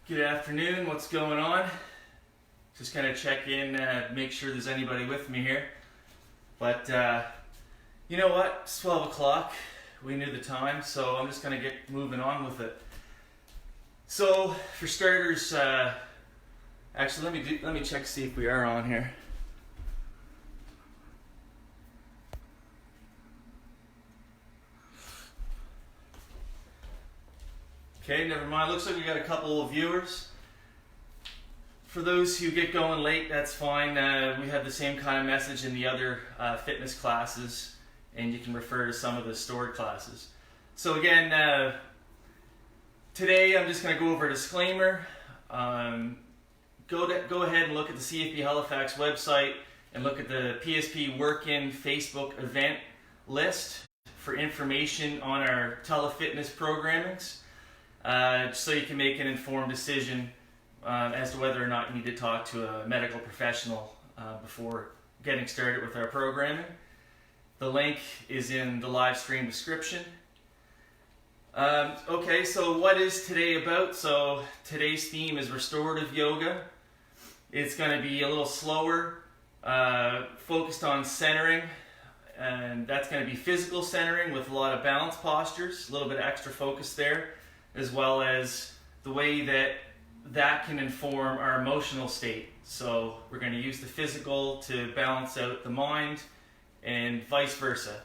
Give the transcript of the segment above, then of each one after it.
Good afternoon, what's going on? Just kind of check in, make sure there's anybody with me here. But you know what, it's 12 o'clock, we knew the time, so I'm just going to get moving on with it. So, for starters, actually let me check to see if we are on here. Okay, never mind. Looks like we got a couple of viewers. For those who get going late, that's fine. We have the same kind of message in the other fitness classes, and you can refer to some of the stored classes. So again, today I'm just going to go over a disclaimer. Go ahead and look at the CFP Halifax website and look at the PSP Work In Facebook event list for information on our telefitness programmings. So you can make an informed decision as to whether or not you need to talk to a medical professional before getting started with our programming. The link is in the live stream description. Okay, so what is today about? So today's theme is restorative yoga. It's going to be a little slower, focused on centering, and that's going to be physical centering with a lot of balance postures, a little bit of extra focus there, as well as the way that can inform our emotional state. So we're going to use the physical to balance out the mind and vice versa.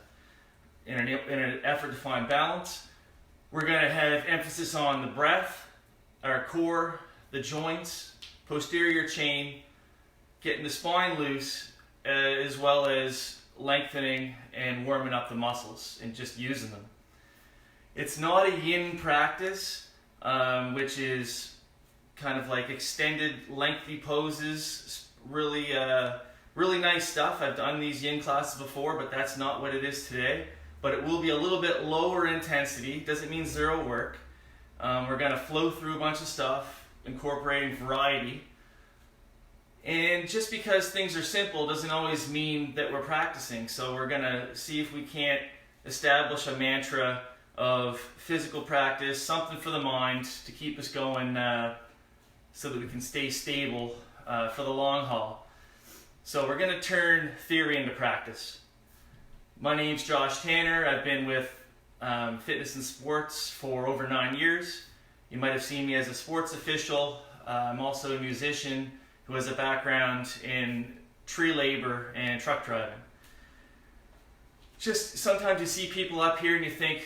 In an effort to find balance, we're going to have emphasis on the breath, our core, the joints, posterior chain, getting the spine loose, as well as lengthening and warming up the muscles and just using them. It's not a yin practice, which is kind of like extended, lengthy poses, really nice stuff. I've done these yin classes before, but that's not what it is today. But it will be a little bit lower intensity. Doesn't mean zero work. We're going to flow through a bunch of stuff, incorporating variety. And just because things are simple doesn't always mean that we're practicing. So we're going to see if we can't establish a mantra of physical practice, something for the mind to keep us going so that we can stay stable for the long haul. So we're going to turn theory into practice. My name's Josh Tanner. I've been with fitness and sports for over 9 years. You might have seen me as a sports official. I'm also a musician who has a background in tree labor and truck driving. Just sometimes you see people up here and you think,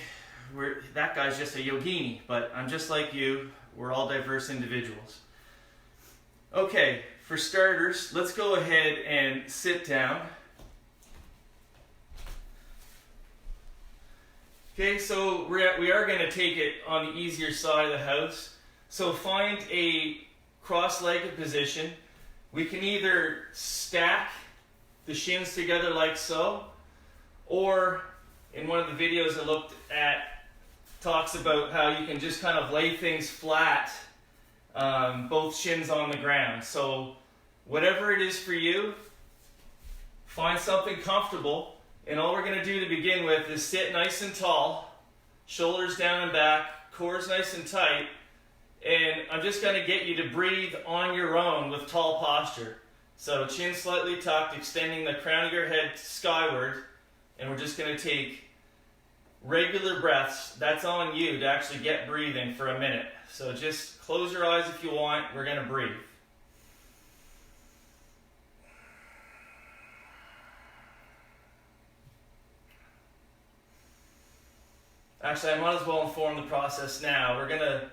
that guy's just a yogini, but I'm just like you. We're all diverse individuals. Okay, for starters, let's go ahead and sit down. Okay, so we are going to take it on the easier side of the house. So find a cross-legged position. We can either stack the shins together like so, or in one of the videos I looked at, talks about how you can just kind of lay things flat, both shins on the ground. So whatever it is for you, find something comfortable, and all we're going to do to begin with is sit nice and tall, shoulders down and back, core's nice and tight, and I'm just going to get you to breathe on your own with tall posture. So chin slightly tucked, extending the crown of your head skyward, and we're just going to take regular breaths. That's on you to actually get breathing for a minute. So just close your eyes if you want. We're going to breathe. Actually, I might as well inform the process now. We're going to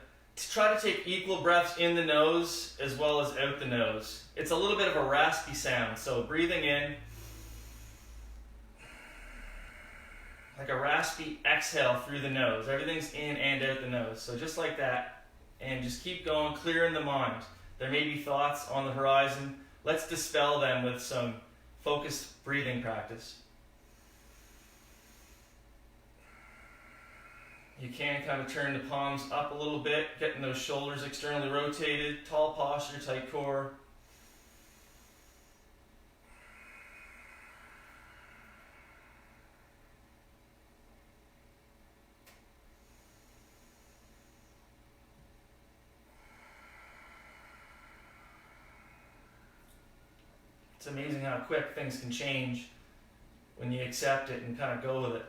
try to take equal breaths in the nose as well as out the nose. It's a little bit of a raspy sound. So breathing in, like a raspy exhale through the nose. Everything's in and out the nose. So just like that. And just keep going, clearing the mind. There may be thoughts on the horizon. Let's dispel them with some focused breathing practice. You can kind of turn the palms up a little bit, getting those shoulders externally rotated, tall posture, tight core. It's amazing how quick things can change when you accept it and kind of go with it.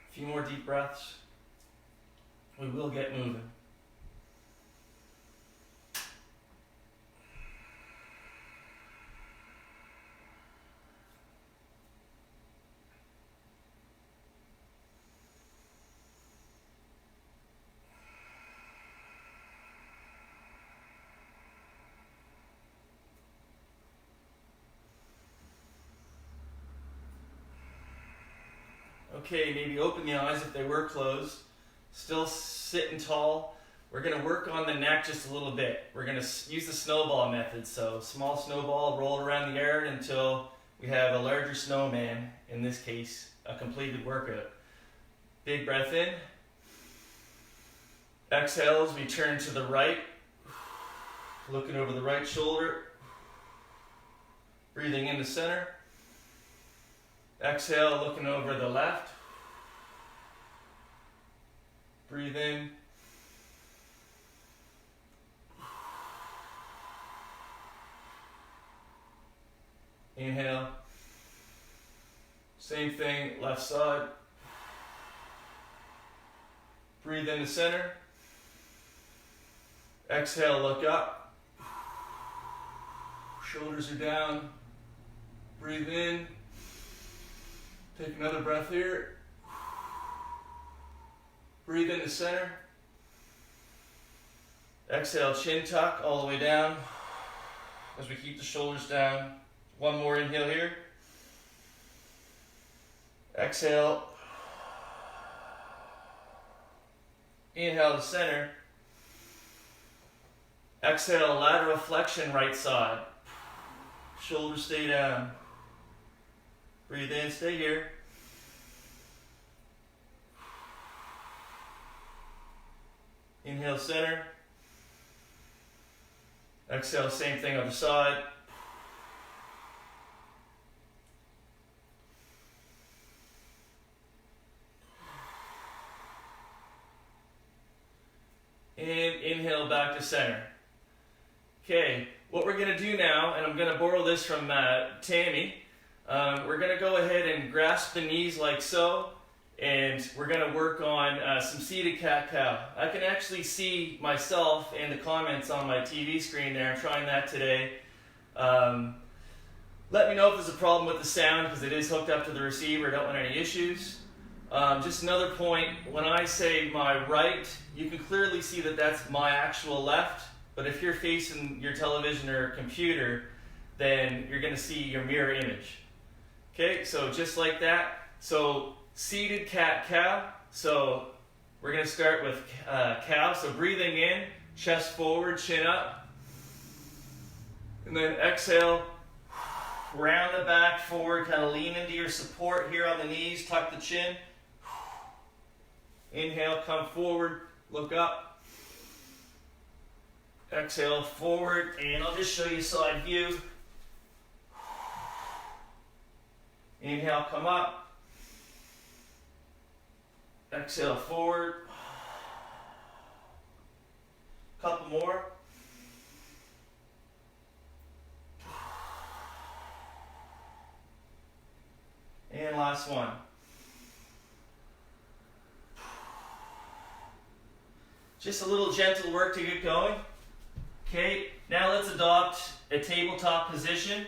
A few more deep breaths. We will get moving. Okay, maybe open the eyes if they were closed. Still sitting tall. We're going to work on the neck just a little bit. We're going to use the snowball method. So small snowball, roll around the yard until we have a larger snowman, in this case, a completed workout. Big breath in. Exhale as we turn to the right. Looking over the right shoulder. Breathing in the center. Exhale, looking over the left. Breathe in. Inhale. Same thing, left side. Breathe in the center. Exhale, look up. Shoulders are down. Breathe in. Take another breath here. Breathe in the center. Exhale, chin tuck all the way down as we keep the shoulders down. One more inhale here. Exhale. Inhale to center. Exhale, lateral flexion right side. Shoulders stay down. Breathe in, stay here. Inhale, center. Exhale, same thing other side. And inhale back to center. Okay, what we're going to do now, and I'm going to borrow this from Tammy, we're going to go ahead and grasp the knees like so, and we're going to work on some seated cat-cow. I can actually see myself and the comments on my TV screen there. I'm trying that today. Let me know if there's a problem with the sound, because it is hooked up to the receiver. I don't want any issues. Just another point, when I say my right, you can clearly see that that's my actual left, but if you're facing your television or computer, then you're going to see your mirror image. Okay, so just like that. So seated cat-cow. So we're going to start with cow. So breathing in, chest forward, chin up. And then exhale, round the back forward, kind of lean into your support here on the knees, tuck the chin. Inhale, come forward, look up. Exhale, forward, and I'll just show you side view. Inhale, come up. Exhale, forward. Couple more. And last one. Just a little gentle work to get going. Okay, now let's adopt a tabletop position.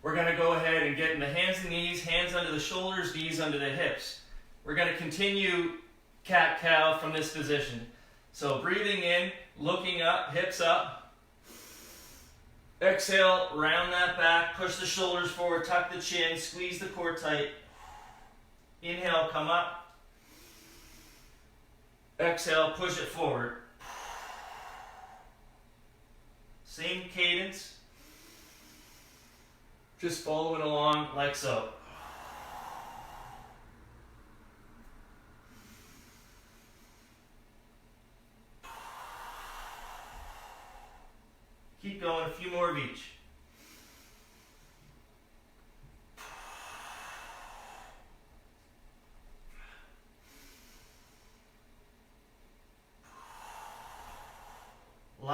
We're going to go ahead and get in the hands and knees, hands under the shoulders, knees under the hips. We're going to continue cat-cow from this position. So breathing in, looking up, hips up. Exhale, round that back, push the shoulders forward, tuck the chin, squeeze the core tight. Inhale, come up. Exhale, push it forward. Same cadence. Just following along like so. Keep going, a few more of each.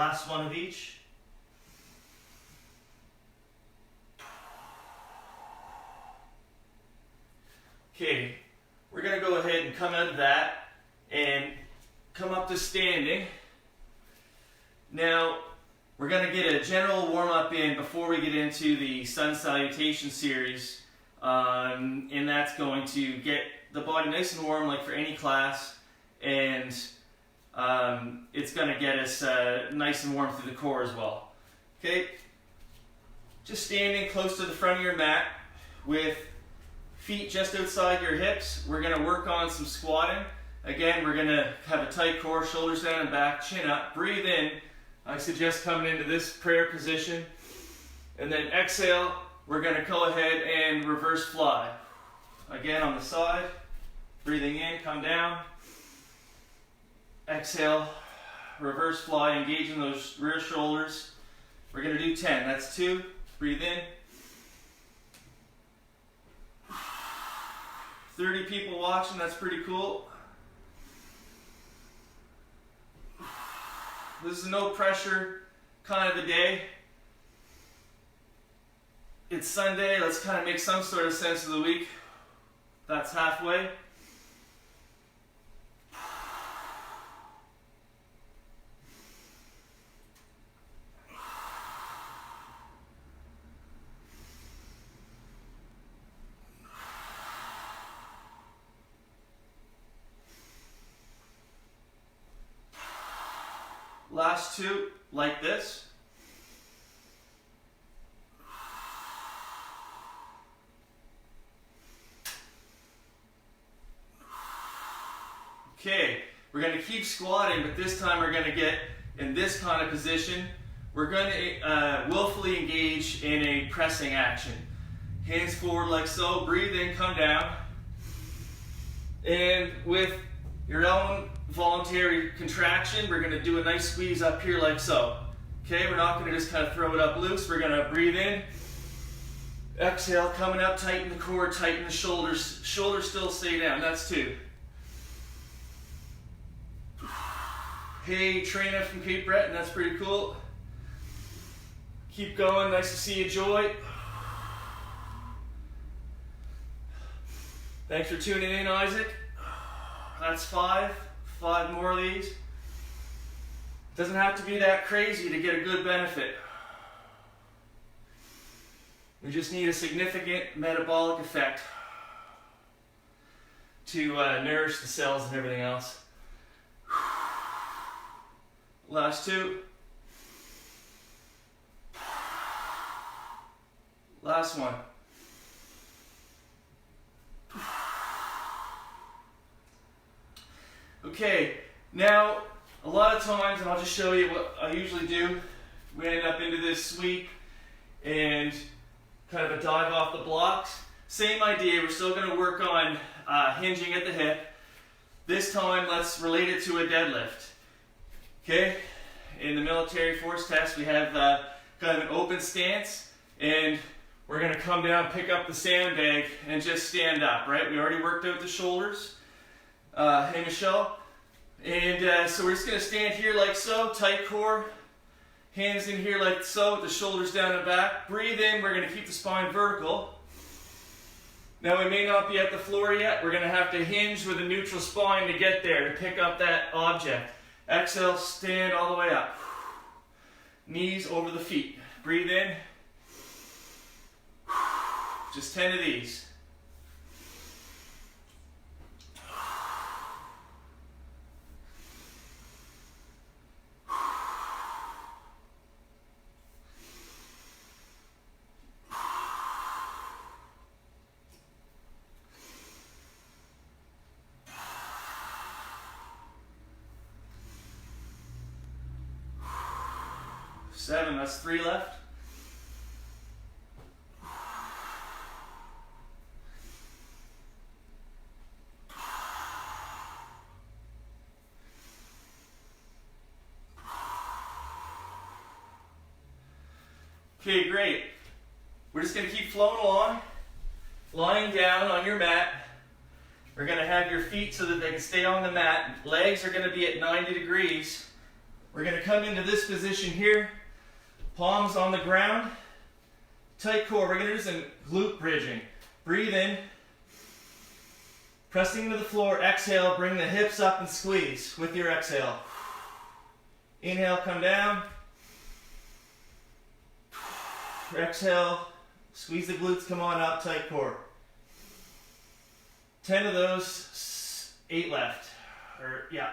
Last one of each. Okay, we're going to go ahead and come out of that and come up to standing. Now, we're going to get a general warm-up in before we get into the sun salutation series, and that's going to get the body nice and warm like for any class, and it's going to get us nice and warm through the core as well. Okay, just standing close to the front of your mat with feet just outside your hips. We're going to work on some squatting. Again, we're going to have a tight core, shoulders down and back, chin up. Breathe in. I suggest coming into this prayer position. And then exhale, we're going to go ahead and reverse fly. Again, on the side. Breathing in, come down. Exhale, reverse fly, engaging those rear shoulders. We're going to do 10. That's 2. Breathe in. 30 people watching, that's pretty cool. This is a no pressure kind of a day. It's Sunday, let's kind of make some sort of sense of the week. That's halfway. Last 2, like this. Okay, we're going to keep squatting, but this time we're going to get in this kind of position. We're going to willfully engage in a pressing action. Hands forward like so, breathe in, come down. And with your own voluntary contraction, we're going to do a nice squeeze up here like so. Okay, we're not going to just kind of throw it up loose. We're going to breathe in. Exhale, coming up, tighten the core, tighten the shoulders. Shoulders still stay down. That's 2. Hey, Trina from Cape Breton, that's pretty cool. Keep going, nice to see you, Joy. Thanks for tuning in, Isaac. That's 5. 5 more of these. Doesn't have to be that crazy to get a good benefit. We just need a significant metabolic effect to nourish the cells and everything else. Last 2. Last one. Okay, now a lot of times, and I'll just show you what I usually do, we end up into this sweep and kind of a dive off the blocks. Same idea, we're still going to work on hinging at the hip. This time, let's relate it to a deadlift. Okay, in the military force test, we have kind of an open stance, and we're going to come down, pick up the sandbag, and just stand up, right? We already worked out the shoulders. Hey, Michelle. And so we're just going to stand here like so, tight core, hands in here like so, with the shoulders down and back. Breathe in, we're going to keep the spine vertical. Now we may not be at the floor yet, we're going to have to hinge with a neutral spine to get there, to pick up that object. Exhale, stand all the way up. Knees over the feet. Breathe in. Just 10 of these. Seven, that's 3 left. Okay, great. We're just going to keep flowing along, lying down on your mat. We're going to have your feet so that they can stay on the mat. Legs are going to be at 90 degrees. We're going to come into this position here, palms on the ground, tight core. We're going to do some glute bridging. Breathe in, pressing into the floor. Exhale, bring the hips up and squeeze with your exhale. Inhale, come down. Exhale, squeeze the glutes, come on up, tight core. 10 of those, 8 left. Or, yeah.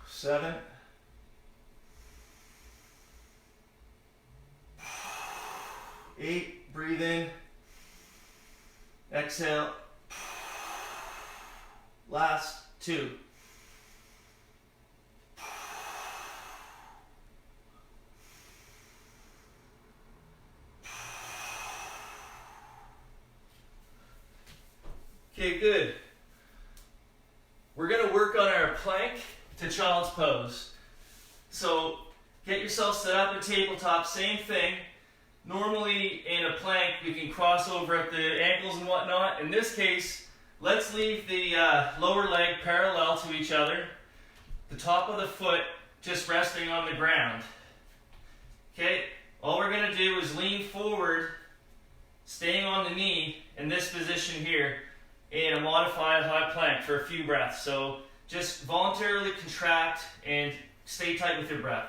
Seven. 8, breathe in, exhale, last 2. Okay, good. We're going to work on our plank to child's pose. So get yourself set up in tabletop, same thing. Normally in a plank we can cross over at the ankles and whatnot. In this case, let's leave the lower leg parallel to each other, the top of the foot just resting on the ground. Okay, all we're going to do is lean forward, staying on the knee in this position here in a modified high plank for a few breaths. So just voluntarily contract and stay tight with your breath.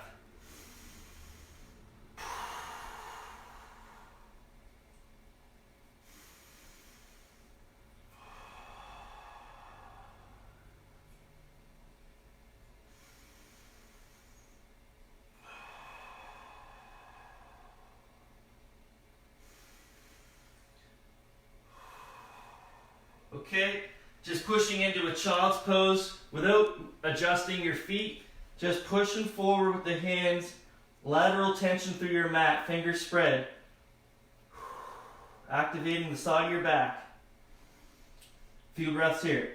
Okay, just pushing into a child's pose without adjusting your feet, just pushing forward with the hands, lateral tension through your mat, fingers spread, activating the side of your back. Few breaths here.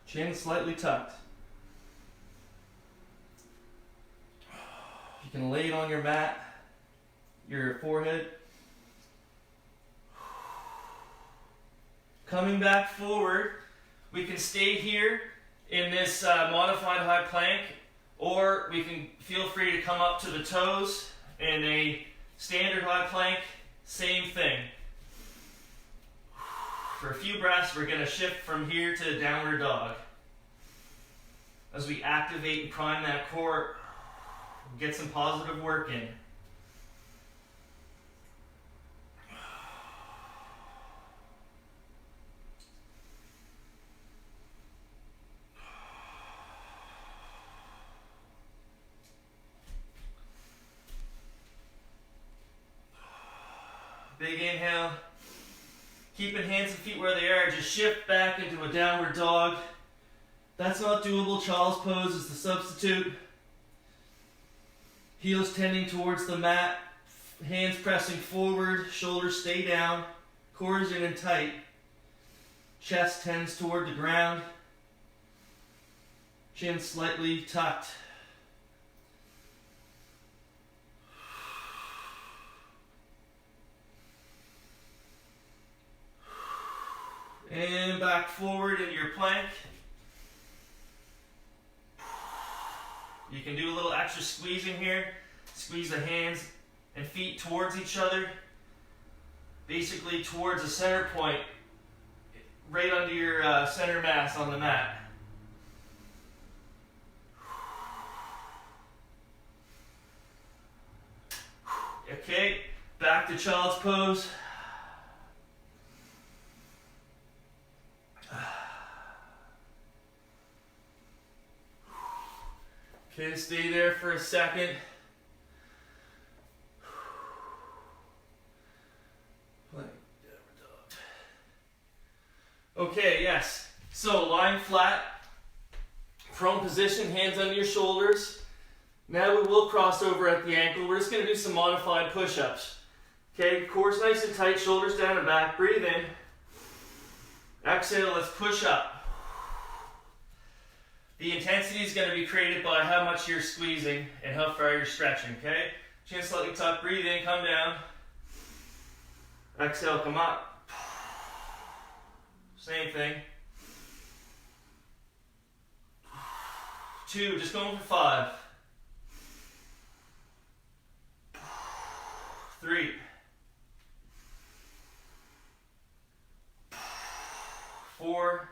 Chin slightly tucked. You can lay it on your mat, your forehead. Coming back forward, we can stay here in this modified high plank, or we can feel free to come up to the toes in a standard high plank, same thing. For a few breaths, we're going to shift from here to downward dog. As we activate and prime that core, get some positive work in. Big inhale. Keeping hands and feet where they are. Just shift back into a downward dog. That's not doable. Child's pose is the substitute. Heels tending towards the mat, hands pressing forward, shoulders stay down, core is in and tight, chest tends toward the ground, chin slightly tucked. And back forward in your plank. You can do a little extra squeezing here. Squeeze the hands and feet towards each other. Basically towards the center point, right under your center mass on the mat. Okay, back to child's pose. Okay, stay there for a second. Okay, yes. So lying flat, prone position, hands under your shoulders. Now we will cross over at the ankle. We're just going to do some modified push-ups. Okay, core's nice and tight, shoulders down and back. Breathe in. Exhale, let's push up. The intensity is going to be created by how much you're squeezing and how far you're stretching, okay? Chin slightly tucked, breathe in, come down. Exhale, come up. Same thing. 2, just going for 5. 3. 4.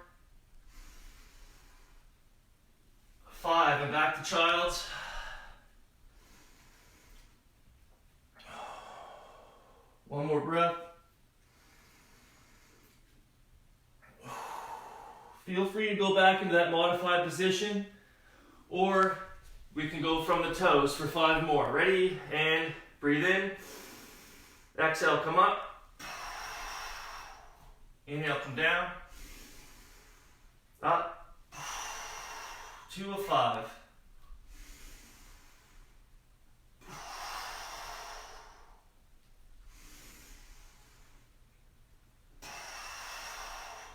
5, and back to child's. One more breath. Feel free to go back into that modified position, or we can go from the toes for 5 more. Ready? And breathe in. Exhale, come up. Inhale, come down. Up. 2 of 5.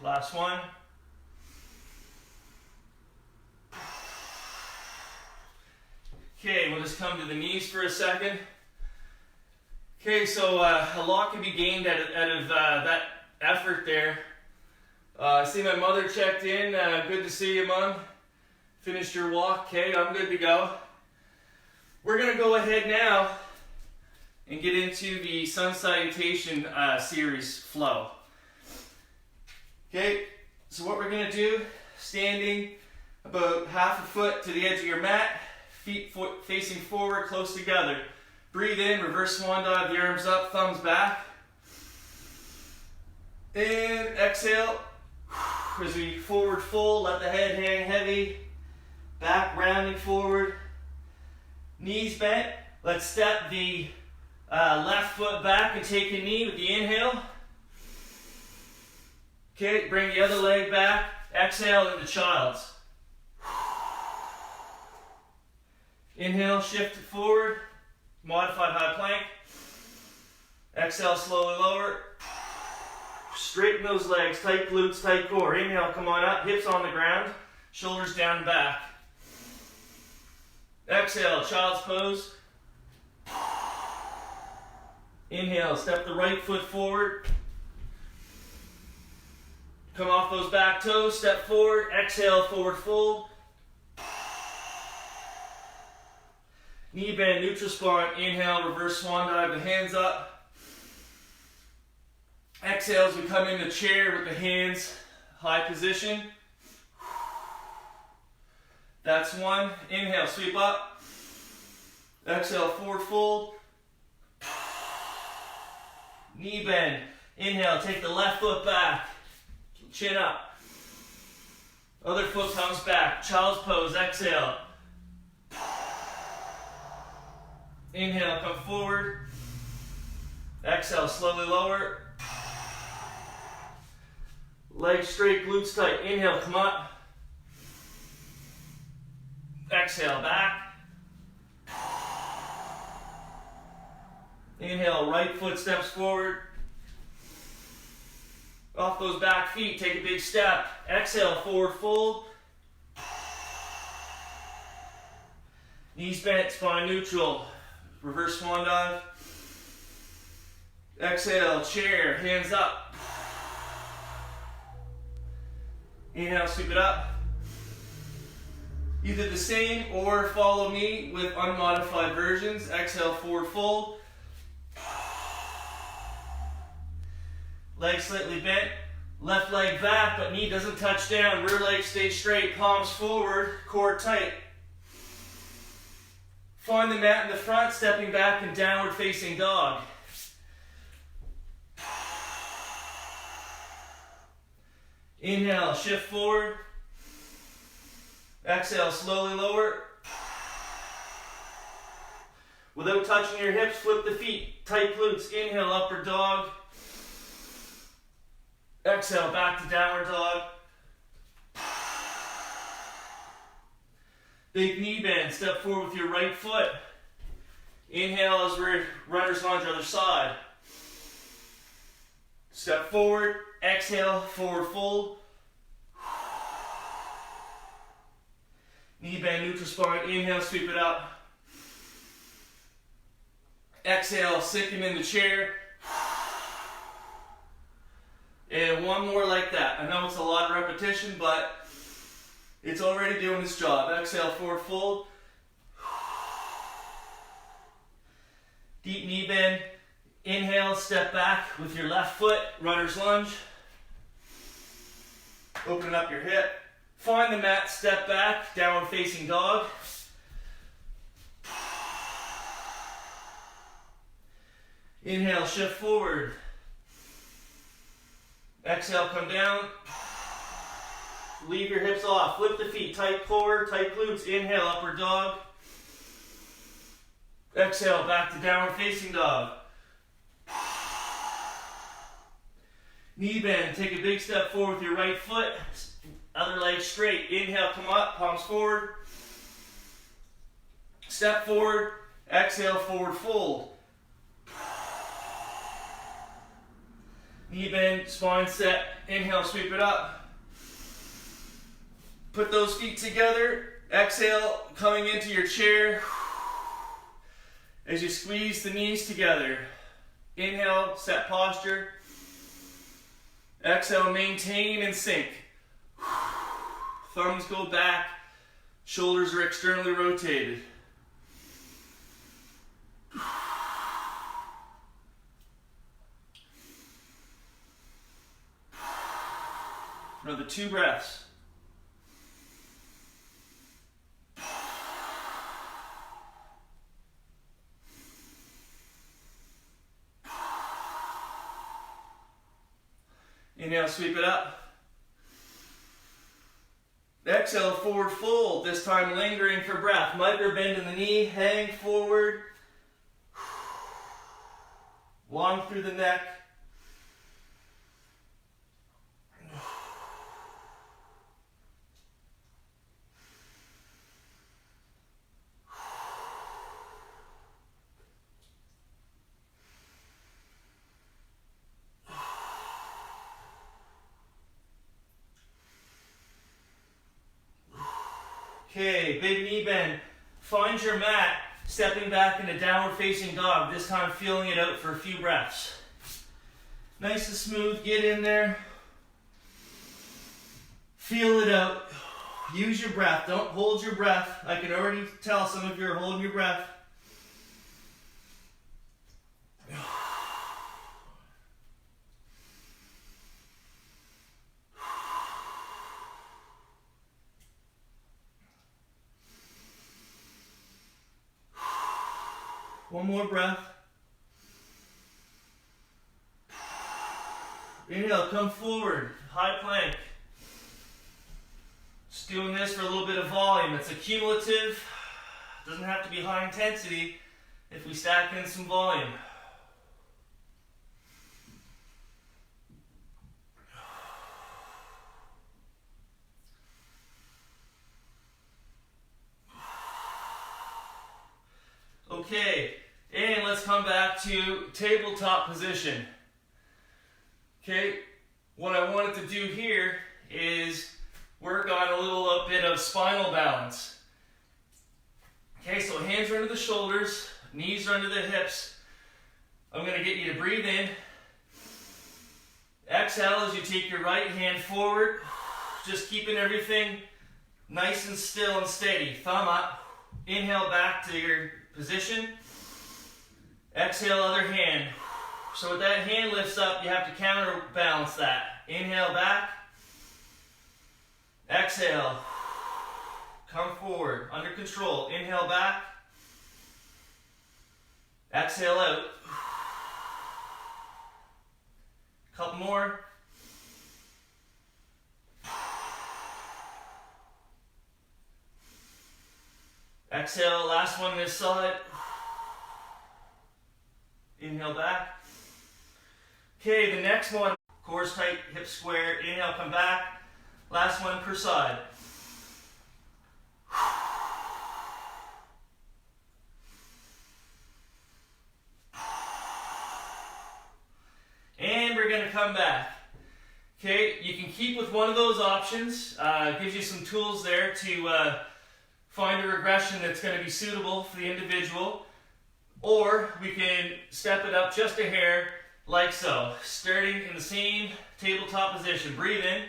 Last one. Okay, we'll just come to the knees for a second. Okay, so a lot can be gained out of that effort there. I see my mother checked in. Good to see you, Mom. Finished your walk. Okay, I'm good to go. We're going to go ahead now and get into the sun salutation series flow. Okay, so what we're going to do, standing about half a foot to the edge of your mat, feet facing forward, close together. Breathe in, reverse swan dive, the arms up, thumbs back. And exhale. As we forward fold, let the head hang heavy. Back rounding forward. Knees bent. Let's step the left foot back and take a knee with the inhale. Okay, bring the other leg back. Exhale into child's. Inhale, shift it forward. Modified high plank. Exhale, slowly lower. Straighten those legs, tight glutes, tight core. Inhale, come on up, hips on the ground, shoulders down and back. Exhale, child's pose. Inhale, step the right foot forward. Come off those back toes, step forward. Exhale, forward fold. Knee bend, neutral spine. Inhale, reverse swan dive, the hands up. Exhale as we come into chair with the hands high position. That's one. Inhale, sweep up. Exhale, forward fold. Knee bend. Inhale, take the left foot back. Chin up. Other foot comes back. Child's pose. Exhale. Inhale, come forward. Exhale, slowly lower. Legs straight, glutes tight. Inhale, come up. Exhale, back. Inhale, right foot steps forward. Off those back feet, take a big step. Exhale, forward fold. Knees bent, spine neutral. Reverse swan dive. Exhale, chair, hands up. Inhale, sweep it up. Either the same or follow me with unmodified versions. Exhale, forward fold. Leg slightly bent. Left leg back, but knee doesn't touch down. Rear leg stays straight, palms forward, core tight. Find the mat in the front, stepping back in downward facing dog. Inhale, shift forward. Exhale, slowly lower. Without touching your hips, flip the feet. Tight glutes. Inhale, upward dog. Exhale, back to downward dog. Big knee bend, step forward with your right foot. Inhale as we're runner's lunge other side. Step forward, exhale, forward fold. Knee bend, neutral spine, inhale, sweep it up. Exhale, sink him in the chair. And one more like that. I know it's a lot of repetition, but it's already doing its job. Exhale, forward fold. Deep knee bend. Inhale, step back with your left foot, runner's lunge. Open up your hip. Find the mat, step back, downward facing dog. Inhale, shift forward. Exhale, come down. Leave your hips off. Flip the feet, tight core, tight glutes. Inhale, upward dog. Exhale, back to downward facing dog. Knee bend, take a big step forward with your right foot. Other leg straight. Inhale, come up, palms forward. Step forward. Exhale, forward fold. Knee bend, spine set. Inhale, sweep it up. Put those feet together. Exhale, coming into your chair. As you squeeze the knees together. Inhale, set posture. Exhale, maintain and sink. Thumbs go back. Shoulders are externally rotated. Another 2 breaths. Inhale, sweep it up. Exhale, forward fold. This time lingering for breath. Micro bend in the knee, hang forward. Long through the neck. Okay, big knee bend. Find your mat, stepping back into downward facing dog, this time feeling it out for a few breaths. Nice and smooth, get in there. Feel it out. Use your breath, don't hold your breath. I can already tell some of you are holding your breath. One more breath. Inhale, come forward, high plank. Just doing this for a little bit of volume. It's accumulative. Doesn't have to be high intensity if we stack in some volume. Okay, and let's come back to tabletop position. Okay, what I wanted to do here is work on a little bit of spinal balance. Okay, so hands are under the shoulders, knees are under the hips. I'm going to get you to breathe in. Exhale as you take your right hand forward, just keeping everything nice and still and steady. Thumb up. Inhale back to your position. Exhale, other hand. So with that hand lifts up, you have to counterbalance that. Inhale back. Exhale. Come forward, under control. Inhale back. Exhale out. Couple more. Exhale, last one this side. Inhale back. Okay, the next one, core's tight, hips square. Inhale, come back. Last one per side. we're going to come back. Okay, you can keep with one of those options. It gives you some tools there to find a regression that's going to be suitable for the individual. Or we can step it up just a hair, like so. Starting in the same tabletop position. Breathe in.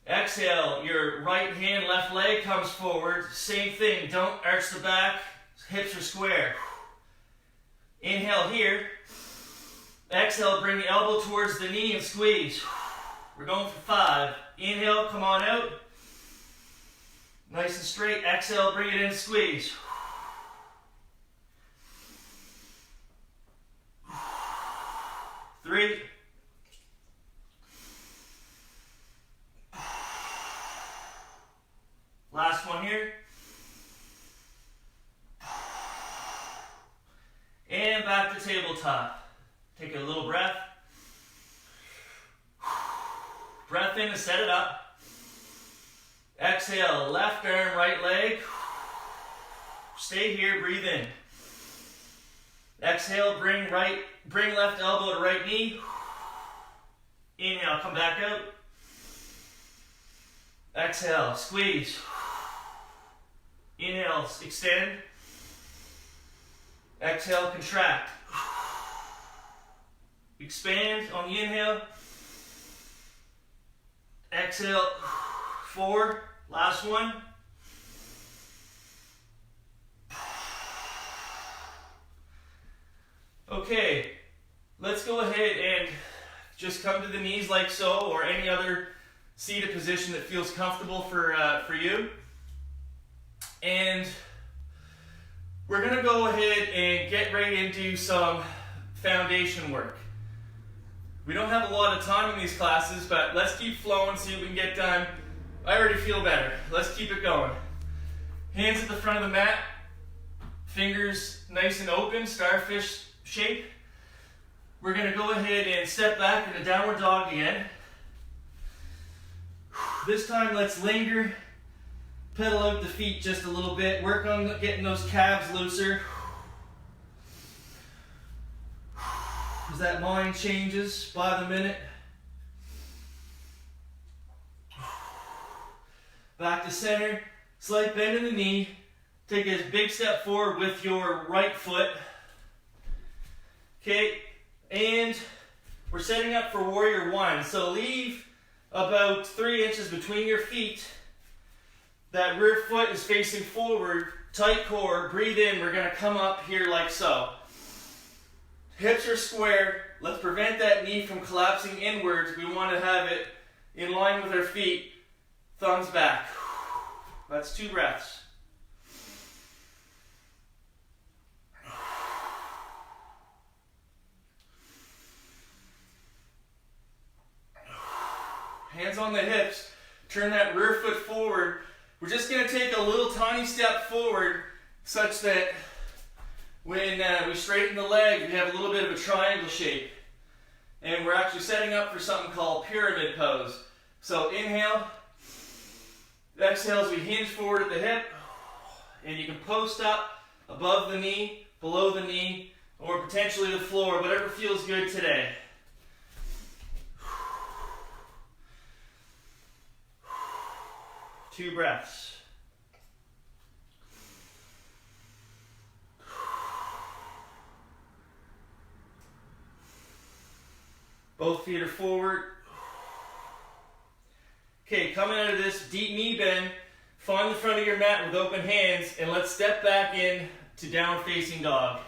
Exhale, your right hand, left leg comes forward. Same thing, don't arch the back, hips are square. Inhale here. Exhale, bring the elbow towards the knee and squeeze. We're going for 5. Inhale, come on out. Nice and straight. Exhale, bring it in, squeeze. 3. Last one here. And back to tabletop. Take a little breath. Breath in to set it up. Exhale, left arm, right leg. Stay here, breathe in. Exhale, bring left elbow to right knee. Inhale, come back out. Exhale, squeeze. Inhale, extend. Exhale, contract. Expand on the inhale. Exhale, forward. Last one. Okay, let's go ahead and just come to the knees like so, or any other seated position that feels comfortable for you. And we're going to go ahead and get right into some foundation work. We don't have a lot of time in these classes, but let's keep flowing, see what we can get done. I already feel better. Let's keep it going. Hands at the front of the mat, fingers nice and open, starfish shape. We're going to go ahead and step back into downward dog again. This time let's linger, pedal out the feet just a little bit, work on getting those calves looser. As that mind changes by the minute. Back to center, slight bend in the knee. Take a big step forward with your right foot. Okay, and we're setting up for warrior 1. So leave about 3 inches between your feet. That rear foot is facing forward, tight core, breathe in. We're going to come up here like so. Hips are square. Let's prevent that knee from collapsing inwards. We want to have it in line with our feet. Thumbs back. That's 2 breaths. Hands on the hips. Turn that rear foot forward. We're just going to take a little tiny step forward such that when we straighten the leg, we have a little bit of a triangle shape. And we're actually setting up for something called pyramid pose. So inhale. Exhale as we hinge forward at the hip. And you can post up above the knee, below the knee, or potentially the floor, whatever feels good today. Two breaths. Both feet are forward. Okay, coming out of this deep knee bend, find the front of your mat with open hands, and let's step back in to down facing dog.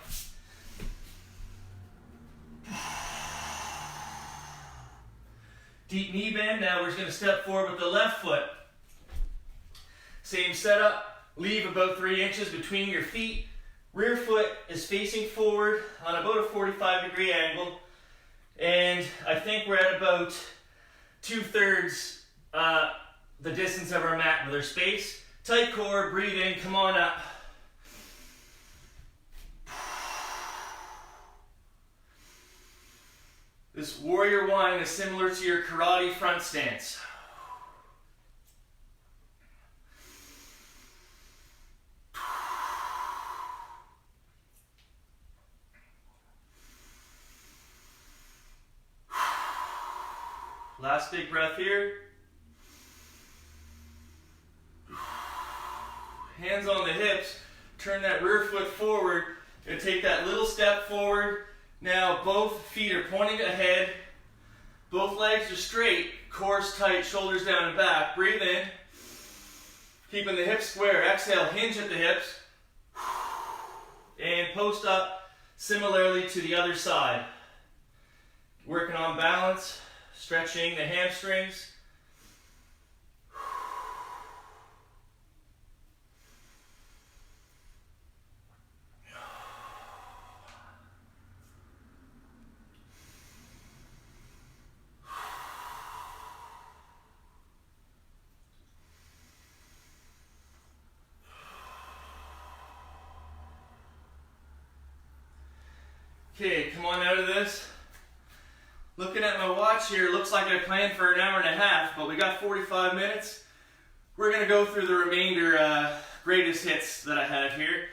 Deep knee bend, now we're just going to step forward with the left foot. Same setup, leave about 3 inches between your feet. Rear foot is facing forward on about a 45-degree angle. And I think we're at about 2/3 the distance of our mat with our space. Tight core, breathe in, come on up. This warrior 1 is similar to your karate front stance. Last big breath here. Hands on the hips. Turn that rear foot forward and take that little step forward. Now both feet are pointing ahead. Both legs are straight. Core's tight, shoulders down and back. Breathe in. Keeping the hips square. Exhale, hinge at the hips. And post up similarly to the other side. Working on balance, stretching the hamstrings. Okay, come on out of this. Looking at my watch here, looks like I planned for an hour and a half, but we got 45 minutes. We're going to go through the remainder greatest hits that I have here.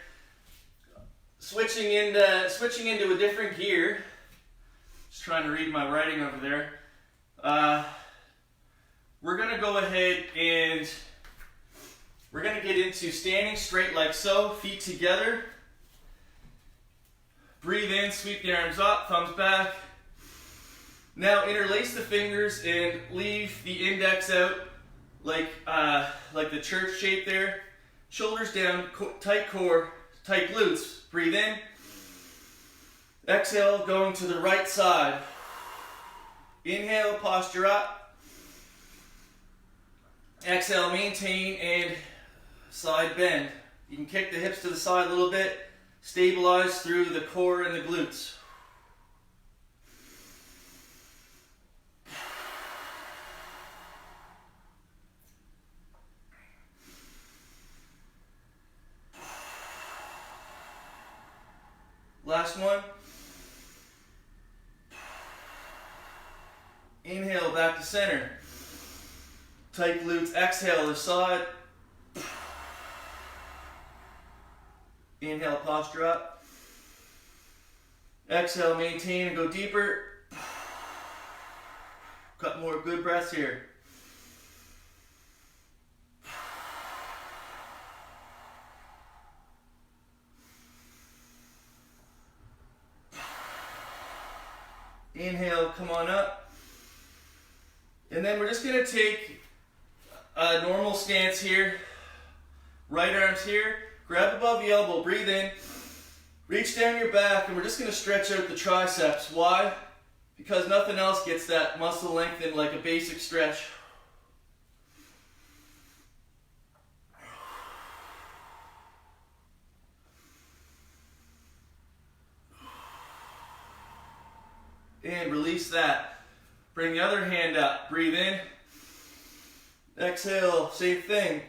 Switching into a different gear. Just trying to read my writing over there. We're going to go ahead and we're going to get into standing straight like so, feet together. Breathe in, sweep the arms up, thumbs back. Now interlace the fingers and leave the index out like the church shape there. Shoulders down, tight core, tight glutes. Breathe in. Exhale, going to the right side. Inhale, posture up. Exhale, maintain and side bend. You can kick the hips to the side a little bit. Stabilize through the core and the glutes. Last one. Inhale, back to center. Tight glutes, exhale, the side. Inhale, posture up. Exhale, maintain and go deeper. Got more good breaths here. Inhale, come on up. And then we're just going to take a normal stance here. Right arms here. Grab above the elbow, breathe in, reach down your back, and we're just going to stretch out the triceps. Why? Because nothing else gets that muscle lengthened like a basic stretch. And release that. Bring the other hand up, breathe in, exhale, same thing.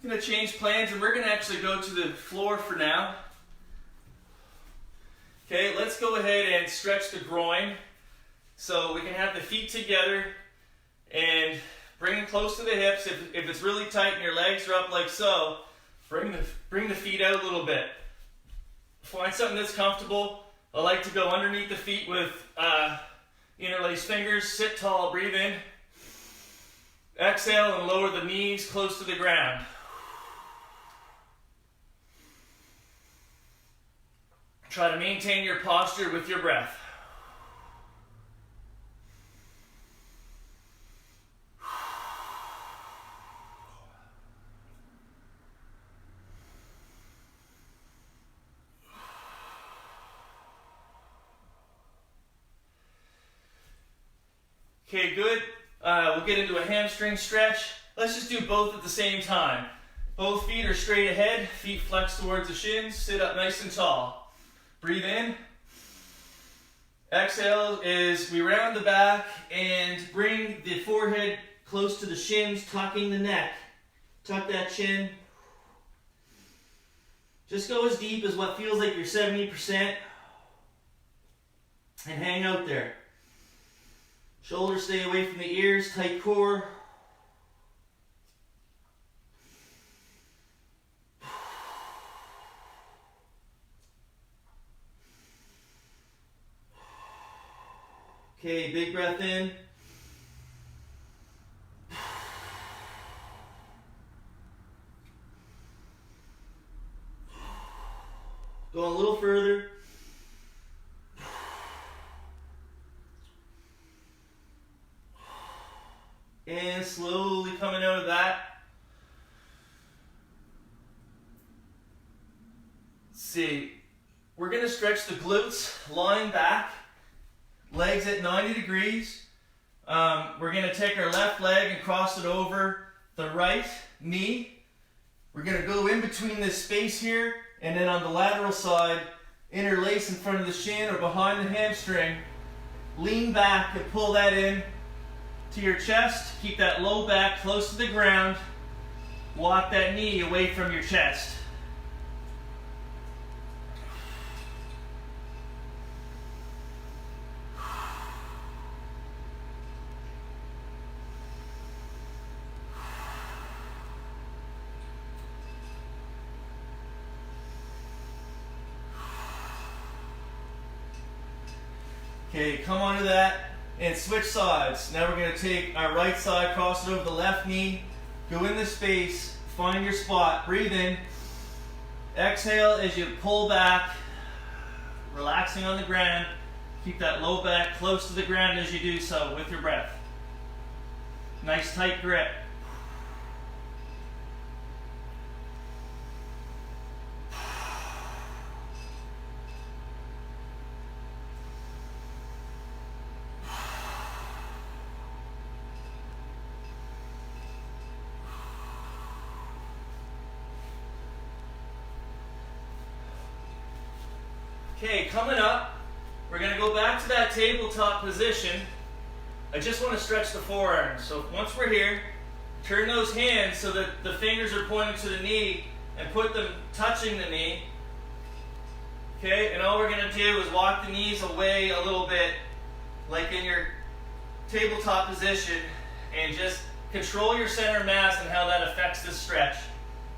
Going to change plans and we're going to actually go to the floor for now. Okay, let's go ahead and stretch the groin. So we can have the feet together and bring them close to the hips. If it's really tight and your legs are up like so, bring the feet out a little bit. Find something that's comfortable. I like to go underneath the feet with interlaced fingers. Sit tall, breathe in. Exhale and lower the knees close to the ground. Try to maintain your posture with your breath. Okay, good. We'll get into a hamstring stretch. Let's just do both at the same time. Both feet are straight ahead, feet flex towards the shins, sit up nice and tall. Breathe in. Exhale is we round the back and bring the forehead close to the shins, tucking the neck. Tuck that chin. Just go as deep as what feels like you're 70%. and hang out there. Shoulders stay away from the ears, tight core. Okay, big breath in. Go a little further. And slowly coming out of that. Let's see. We're going to stretch the glutes, lying back, legs at 90 degrees. We're going to take our left leg and cross it over the right knee. We're going to go in between this space here, and then on the lateral side, interlace in front of the shin or behind the hamstring. Lean back and pull that in to your chest. Keep that low back close to the ground. Walk that knee away from your chest. Okay, come onto that and switch sides. Now we're going to take our right side, cross it over the left knee, go in the space, find your spot, breathe in, exhale as you pull back, relaxing on the ground. Keep that low back close to the ground as you do so with your breath. Nice tight grip. Okay, coming up, we're going to go back to that tabletop position. I just want to stretch the forearms. So once we're here, turn those hands so that the fingers are pointing to the knee and put them touching the knee. Okay, and all we're going to do is walk the knees away a little bit, like in your tabletop position, and just control your center mass and how that affects this stretch.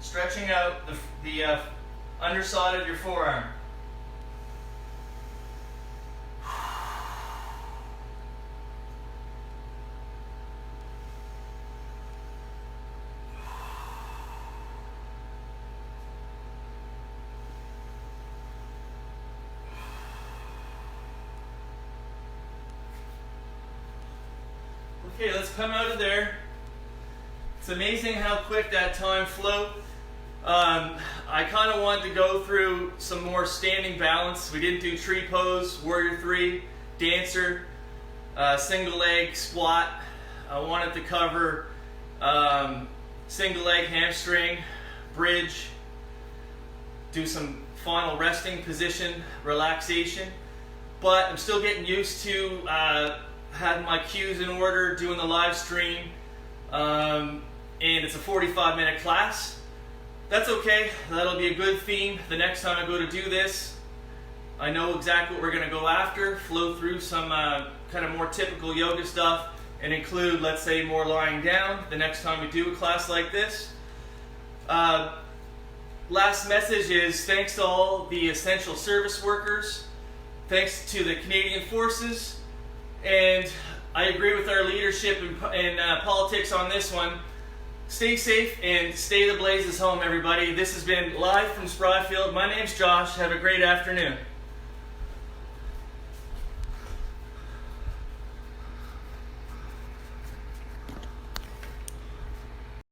Stretching out the underside of your forearm. Okay, let's come out of there. It's amazing how quick that time flew. I kind of wanted to go through some more standing balance. We didn't do tree pose, warrior three, dancer, single leg squat. I wanted to cover single leg hamstring, bridge, do some final resting position, relaxation. But I'm still getting used to having my cues in order, doing the live stream, and it's a 45-minute class. That's okay, that'll be a good theme. The next time I go to do this, I know exactly what we're gonna go after, flow through some kind of more typical yoga stuff, and include, let's say, more lying down the next time we do a class like this. Last message is thanks to all the essential service workers, thanks to the Canadian Forces, and I agree with our leadership in politics on this one. Stay safe and stay the blazes home, everybody. This has been live from Spryfield. My name's Josh. Have a great afternoon.